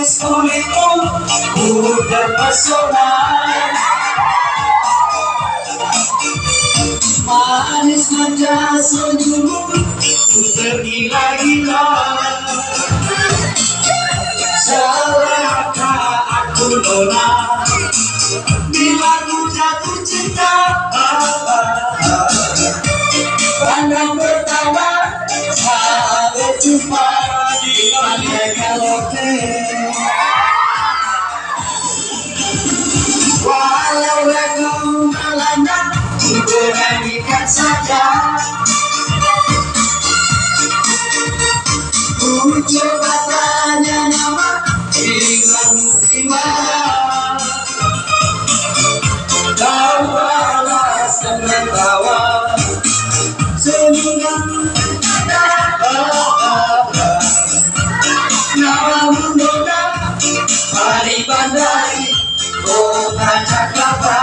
manis kulitmu udah pesona, manis manja senyummu tergila-gila. Serakah aku nona bila ku jatuh cinta. Pandang pertama saat berjumpa di pantai karaoke. Walau lagu melanda, ku beranikan saja. Ku coba tanya nama dirimu di mana. Kau balas dan tertawa senyuman. Namamu nona Hari Bandari kota Jakarta.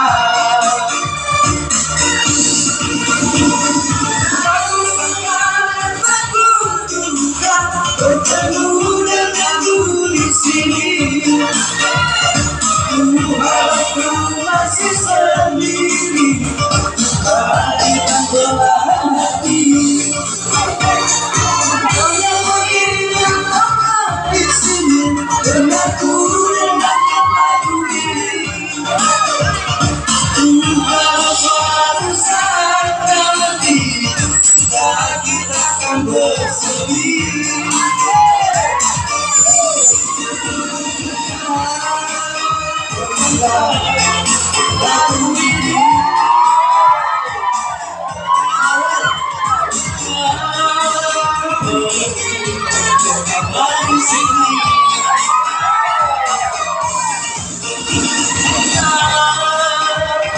Bertemu denganmu di sini. Ku harap kau masih sendiri. Harikan belahan hati. Kau yang begini yang lama di sini. Denganku dengankan lagu ini. Ku harap suatu saat nanti kita akan bersemi. Lagu ini lagu sini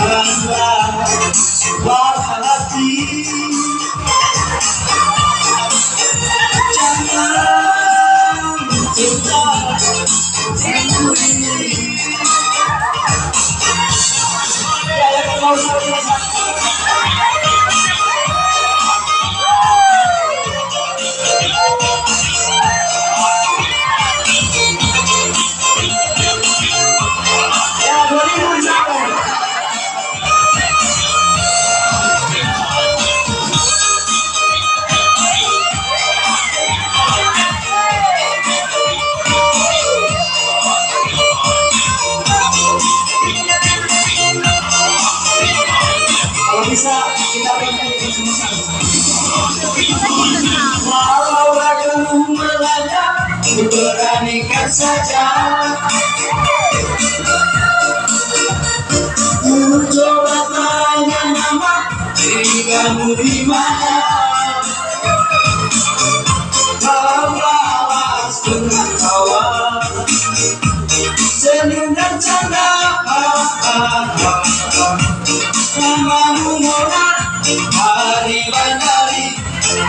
adalah sebuah hati. Jangan cinta cinta ini. Bisa kita berikan sama-sama. Walau lagu melanda, ku beranikan saja. Ku coba tanya nama diri kamu di mana. Kau balas dengan tawa, senyum dan canda. Namamu nona Hari Bandari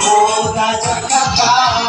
kota Jakarta.